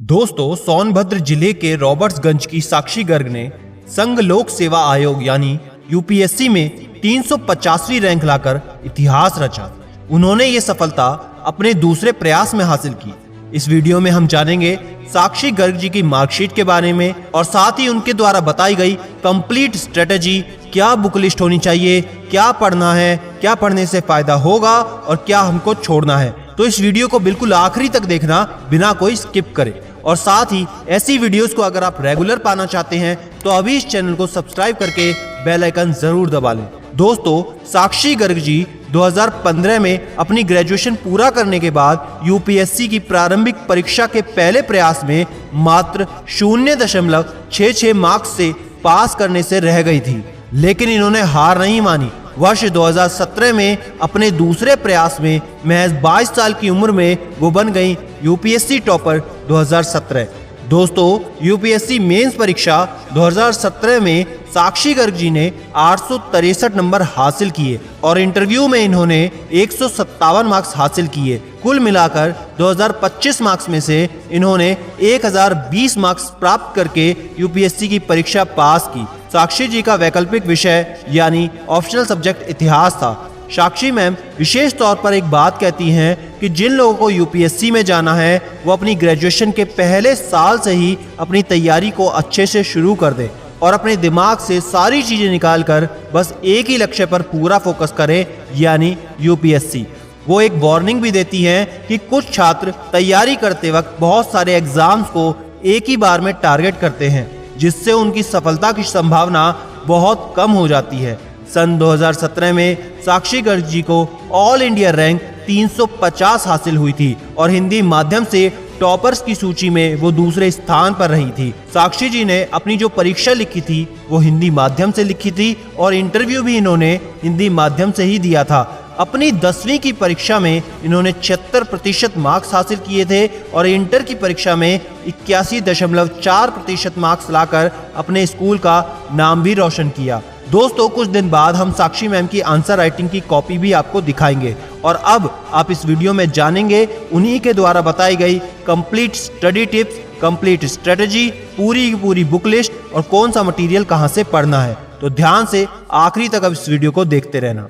दोस्तों, सोनभद्र जिले के रॉबर्ट्सगंज की साक्षी गर्ग ने संघ लोक सेवा आयोग यानी यूपीएससी में 350वीं रैंक लाकर इतिहास रचा। उन्होंने ये सफलता अपने दूसरे प्रयास में हासिल की। इस वीडियो में हम जानेंगे साक्षी गर्ग जी की मार्कशीट के बारे में और साथ ही उनके द्वारा बताई गई कंप्लीट स्ट्रेटजी, क्या बुक लिस्ट होनी चाहिए, क्या पढ़ना है, क्या पढ़ने से फायदा होगा और क्या हमको छोड़ना है। तो इस वीडियो को बिल्कुल आखिरी तक देखना, बिना कोई स्किप करे। और साथ ही ऐसी वीडियोस को अगर आप रेगुलर पाना चाहते हैं तो अभी इस चैनल को सब्सक्राइब करके बेल आइकन जरूर दबा लें। दोस्तों, साक्षी गर्ग जी 2015 में अपनी ग्रेजुएशन पूरा करने के बाद यूपीएससी की प्रारंभिक परीक्षा के पहले प्रयास में मात्र 0.66 मार्क्स से पास करने से रह गई थी, लेकिन इन्होंने हार नहीं मानी। वर्ष 2017 में अपने दूसरे प्रयास में महज 22 साल की उम्र में वो बन गई यूपीएससी टॉपर 2017। दोस्तों, यूपीएससी मेंस परीक्षा 2017 में साक्षी गर्ग जी ने 863 नंबर हासिल किए और इंटरव्यू में इन्होंने 157 मार्क्स हासिल किए। कुल मिलाकर 2025 मार्क्स में से इन्होंने 1020 मार्क्स प्राप्त करके यूपीएससी की परीक्षा पास की। साक्षी जी का वैकल्पिक विषय यानी ऑप्शनल सब्जेक्ट इतिहास था। साक्षी मैम विशेष तौर पर एक बात कहती हैं कि जिन लोगों को यूपीएससी में जाना है वो अपनी ग्रेजुएशन के पहले साल से ही अपनी तैयारी को अच्छे से शुरू कर दें और अपने दिमाग से सारी चीजें निकाल कर बस एक ही लक्ष्य पर पूरा फोकस करें, यानी यूपीएससी। वो एक वार्निंग भी देती हैं कि कुछ छात्र तैयारी करते वक्त बहुत सारे एग्जाम्स को एक ही बार में टारगेट करते हैं, जिससे उनकी सफलता की संभावना बहुत कम हो जाती है। सन 2017 में साक्षी गर्ग जी को ऑल इंडिया रैंक 350 हासिल हुई थी और हिंदी माध्यम से टॉपर्स की सूची में वो दूसरे स्थान पर रही थी। साक्षी जी ने अपनी जो परीक्षा लिखी थी वो हिंदी माध्यम से लिखी थी और इंटरव्यू भी इन्होंने हिंदी माध्यम से ही दिया था। अपनी 10वीं की परीक्षा में इन्होंने 76% मार्क्स हासिल किए थे और इंटर की परीक्षा में 81.4% मार्क्स लाकर अपने स्कूल का नाम भी रोशन किया। दोस्तों, कुछ दिन बाद हम साक्षी मैम की आंसर राइटिंग की कॉपी भी आपको दिखाएंगे और अब आप इस वीडियो में जानेंगे उन्हीं के द्वारा बताई गई complete study tips, complete strategy, पूरी की पूरी बुक लिस्ट और कौन सा मटेरियल कहां से पढ़ना है। तो ध्यान से आखिरी तक अब इस वीडियो को देखते रहना।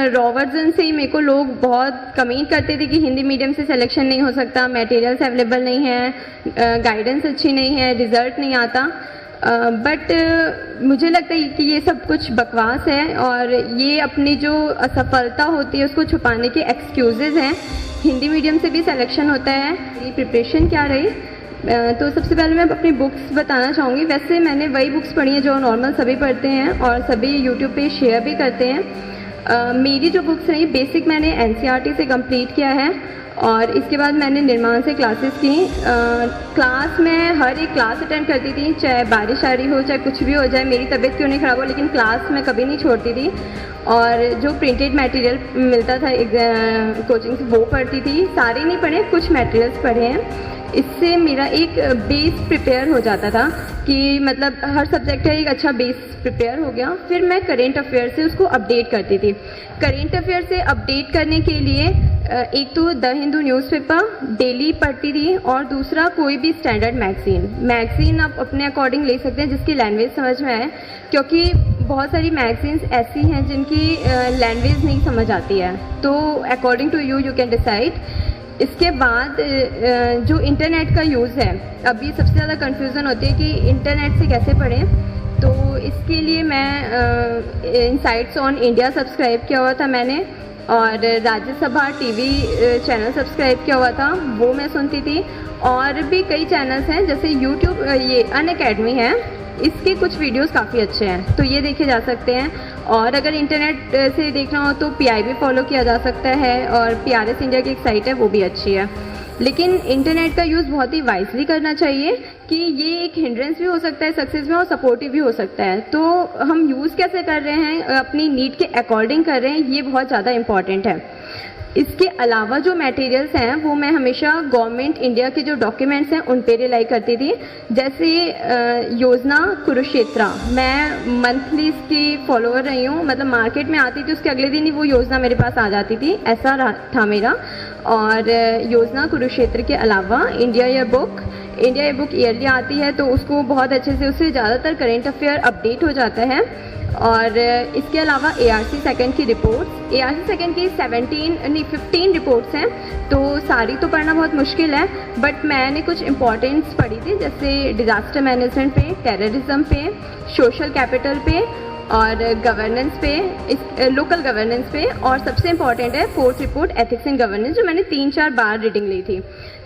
रॉबर्ट्सगंज से ही मेरे को लोग बहुत कमेंट करते थे कि हिंदी मीडियम से सिलेक्शन नहीं हो सकता, मटेरियल्स अवेलेबल नहीं है, गाइडेंस अच्छी नहीं है, रिजल्ट नहीं आता। बट मुझे लगता है कि ये सब कुछ बकवास है और ये अपनी जो असफलता होती है उसको छुपाने के एक्सक्यूजेज हैं। हिंदी मीडियम से भी सिलेक्शन होता है। मेरी प्रिपरेशन क्या रही, तो सबसे पहले मैं अपनी बुक्स बताना चाहूँगी। वैसे मैंने वही बुक्स पढ़ी हैं जो नॉर्मल सभी पढ़ते हैं और सभी यूट्यूब पे शेयर भी करते हैं। मेरी जो बुक्स रही, बेसिक मैंने एनसीईआरटी से कंप्लीट किया है और इसके बाद मैंने निर्माण से क्लासेस की। क्लास में हर एक क्लास अटेंड करती थी, चाहे बारिश आ रही हो, चाहे कुछ भी हो जाए, मेरी तबीयत क्यों नहीं ख़राब हो, लेकिन क्लास में कभी नहीं छोड़ती थी। और जो प्रिंटेड मटेरियल मिलता था कोचिंग से वो पढ़ती थी। सारे नहीं पढ़े, कुछ मटेरियल्स पढ़े हैं। इससे मेरा एक बेस प्रिपेयर हो जाता था कि मतलब हर सब्जेक्ट का एक अच्छा बेस प्रिपेयर हो गया। फिर मैं करेंट अफेयर से उसको अपडेट करती थी। करेंट अफेयर से अपडेट करने के लिए एक तो द हिंदू न्यूज़पेपर डेली पढ़ती थी और दूसरा कोई भी स्टैंडर्ड मैगज़ीन आप अपने अकॉर्डिंग ले सकते हैं जिसकी लैंग्वेज समझ में आए, क्योंकि बहुत सारी मैगज़ीन्स ऐसी हैं जिनकी लैंग्वेज नहीं समझ आती है। तो according to you can decide. इसके बाद जो इंटरनेट का यूज़ है, अभी सबसे ज़्यादा कन्फ्यूज़न होती है कि इंटरनेट से कैसे पढ़ें। तो इसके लिए मैं इनसाइट्स ऑन इंडिया सब्सक्राइब किया हुआ था मैंने और राज्यसभा टीवी चैनल सब्सक्राइब किया हुआ था, वो मैं सुनती थी। और भी कई चैनल्स हैं जैसे यूट्यूब, ये अनअकैडमी है, इसके कुछ वीडियोस काफ़ी अच्छे हैं, तो ये देखे जा सकते हैं। और अगर इंटरनेट से देखना हो तो पीआईबी फॉलो किया जा सकता है और पीआरएस इंडिया की एक साइट है, वो भी अच्छी है। लेकिन इंटरनेट का यूज़ बहुत ही वाइजली करना चाहिए कि ये एक हिंड्रेंस भी हो सकता है सक्सेस में और सपोर्टिव भी हो सकता है। तो हम यूज़ कैसे कर रहे हैं, अपनी नीड के अकॉर्डिंग कर रहे हैं, ये बहुत ज़्यादा इम्पॉर्टेंट है। इसके अलावा जो मटेरियल्स हैं वो मैं हमेशा गवर्नमेंट इंडिया के जो डॉक्यूमेंट्स हैं उन पे रिलाई करती थी। जैसे योजना कुरुक्षेत्र, मैं मंथली इसकी फॉलोअर रही हूँ, मतलब मार्केट में आती थी उसके अगले दिन ही वो योजना मेरे पास आ जाती थी, ऐसा था मेरा। और योजना कुरुक्षेत्र के अलावा इंडिया ईयर बुक, इंडिया ई बुक ईयरली आती है तो उसको बहुत अच्छे से, उससे ज़्यादातर करेंट अफेयर अपडेट हो जाता है। और इसके अलावा ARC सेकंड की रिपोर्ट्स, ARC सेकंड की 15 रिपोर्ट्स हैं, तो सारी तो पढ़ना बहुत मुश्किल है, बट मैंने कुछ इंपॉर्टेंट्स पढ़ी थी, जैसे डिज़ास्टर मैनेजमेंट पे, टेररिज्म पे, सोशल कैपिटल पे और गवर्नेंस पे, लोकल गवर्नेंस पे, और सबसे इम्पॉर्टेंट है fourth report ethics and governance, जो मैंने 3-4 बार रीडिंग ली थी।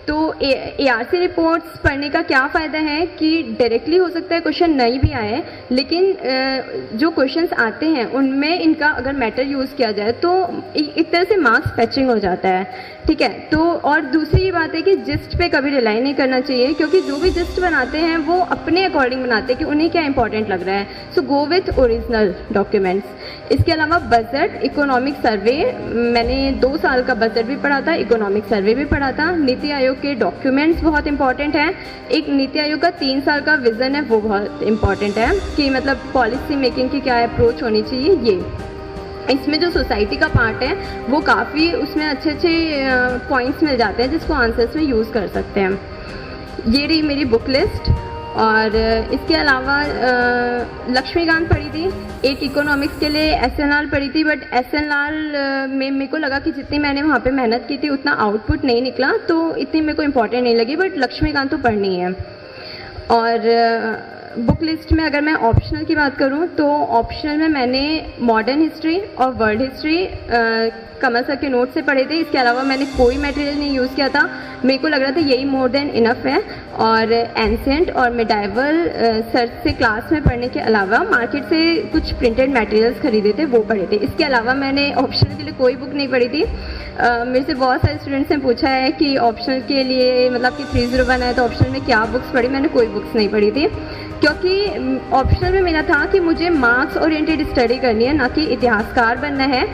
तो ARC रिपोर्ट्स पढ़ने का क्या फ़ायदा है कि डायरेक्टली हो सकता है क्वेश्चन नहीं भी आए, लेकिन जो क्वेश्चंस आते हैं उनमें इनका अगर मैटर यूज़ किया जाए तो एक तरह से मार्क्स फैचिंग हो जाता है, ठीक है। तो और दूसरी ये बात है कि जिस्ट पे कभी रिलाई नहीं करना चाहिए, क्योंकि जो भी जिस्ट बनाते हैं वो अपने अकॉर्डिंग बनाते हैं कि उन्हें क्या इंपॉर्टेंट लग रहा है। सो गो विथ ओरिजिनल डॉक्यूमेंट्स। इसके अलावा बजट, इकोनॉमिक सर्वे, मैंने 2 साल का बजट भी पढ़ा था, इकोनॉमिक सर्वे भी पढ़ा था। नीति आयोग के डॉक्यूमेंट्स बहुत इंपॉर्टेंट हैं। एक नीति आयोग का 3 साल का विजन है, वो बहुत इंपॉर्टेंट है कि मतलब पॉलिसी मेकिंग की क्या अप्रोच होनी चाहिए। ये इसमें जो सोसाइटी का पार्ट है वो काफ़ी, उसमें अच्छे पॉइंट्स मिल जाते हैं जिसको आंसर्स में यूज़ कर सकते हैं। ये रही मेरी बुक लिस्ट। और इसके अलावा लक्ष्मीकांत पढ़ी थी, एक इकोनॉमिक्स के लिए SNR पढ़ी थी, बट SNR में मेरे को लगा कि जितनी मैंने वहाँ पे मेहनत की थी उतना आउटपुट नहीं निकला, तो इतनी मेरे को इम्पोर्टेंट नहीं लगी, बट लक्ष्मीकांत तो पढ़नी है। और बुक लिस्ट में अगर मैं ऑप्शनल की बात करूं तो ऑप्शनल में मैंने मॉडर्न हिस्ट्री और वर्ल्ड हिस्ट्री कमल सर के नोट से पढ़े थे। इसके अलावा मैंने कोई मटेरियल नहीं यूज़ किया था, मेरे को लग रहा था यही मोर देन इनफ है। और एंशिएंट और मिडाइवल सर से क्लास में पढ़ने के अलावा मार्केट से कुछ प्रिंटेड मटेरियल्स खरीदे थे, वो पढ़े थे। इसके अलावा मैंने ऑप्शनल के लिए कोई बुक नहीं पढ़ी थी। मेरे से बहुत सारे स्टूडेंट्स ने पूछा है कि ऑप्शनल के लिए मतलब कि 301 है तो ऑप्शनल में क्या बुक्स पढ़ी, मैंने कोई बुक्स नहीं पढ़ी थी, क्योंकि ऑप्शनल में मेरा था कि मुझे मार्क्स ओरिएंटेड स्टडी करनी है, ना कि इतिहासकार बनना है।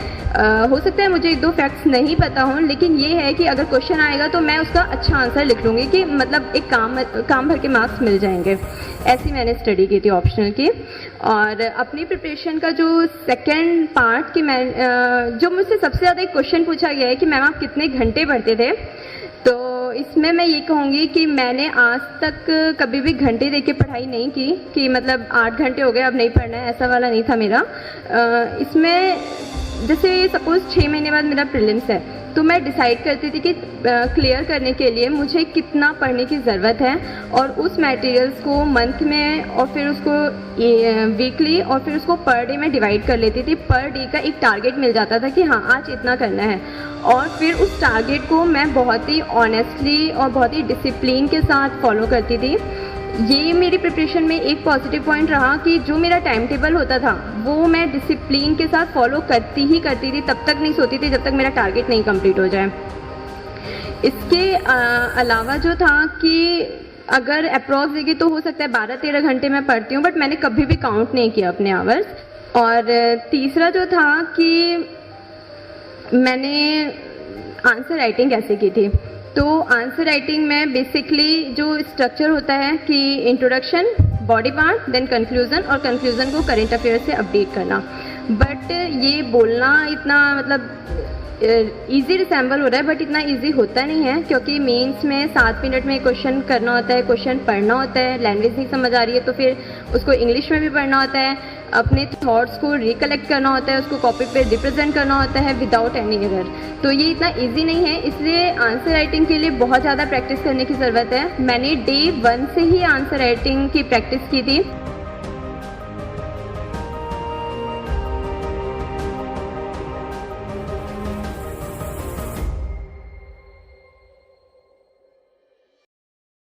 हो सकता है मुझे 1-2 फैक्ट्स नहीं पता हों, लेकिन ये है कि अगर क्वेश्चन आएगा तो मैं उसका अच्छा आंसर लिख लूँगी कि मतलब एक काम भर के मार्क्स मिल जाएंगे। ऐसी मैंने स्टडी की थी ऑप्शनल की। और अपनी प्रिपरेशन का जो सेकेंड पार्ट कि मैं जो मुझसे सबसे ज़्यादा एक क्वेश्चन पूछा गया है कि मैम आप कितने घंटे पढ़ते थे, तो इसमें मैं ये कहूँगी कि मैंने आज तक कभी भी घंटे देके पढ़ाई नहीं की कि मतलब 8 घंटे हो गए अब नहीं पढ़ना है, ऐसा वाला नहीं था मेरा। इसमें जैसे सपोज़ 6 महीने बाद मेरा प्रीलिम्स है तो मैं डिसाइड करती थी कि क्लियर करने के लिए मुझे कितना पढ़ने की ज़रूरत है, और उस मटेरियल्स को मंथ में और फिर उसको वीकली और फिर उसको पर डे में डिवाइड कर लेती थी। पर डे का एक टारगेट मिल जाता था कि हाँ आज इतना करना है, और फिर उस टारगेट को मैं बहुत ही ऑनेस्टली और बहुत ही डिसिप्लिन के साथ फॉलो करती थी। ये मेरी प्रिपरेशन में एक पॉजिटिव पॉइंट रहा कि जो मेरा टाइम टेबल होता था वो मैं डिसिप्लिन के साथ फॉलो करती थी, तब तक नहीं सोती थी जब तक मेरा टारगेट नहीं कंप्लीट हो जाए। इसके अलावा जो था कि अगर अप्रॉक्स देगी तो हो सकता है 12-13 घंटे मैं पढ़ती हूँ, बट मैंने कभी भी काउंट नहीं किया अपने आवर्स। और तीसरा जो था कि मैंने आंसर राइटिंग कैसे की थी, तो आंसर राइटिंग में बेसिकली जो स्ट्रक्चर होता है कि introduction, body part, then conclusion, और कंक्लूजन को करंट अफेयर से अपडेट करना। बट ये बोलना इतना मतलब इजी रिसेंबल हो रहा है, बट इतना इजी होता नहीं है, क्योंकि मेंस में 7 मिनट में क्वेश्चन करना होता है, क्वेश्चन पढ़ना होता है, लैंग्वेज नहीं समझ आ रही है तो फिर उसको इंग्लिश में भी पढ़ना होता है, अपने थॉट्स को रिकलेक्ट करना होता है, उसको कॉपी पे रिप्रेजेंट करना होता है विदाउट एनी एरर। तो ये इतना इजी नहीं है, इसलिए आंसर राइटिंग के लिए बहुत ज़्यादा प्रैक्टिस करने की ज़रूरत है। मैंने डे 1 से ही आंसर राइटिंग की प्रैक्टिस की थी।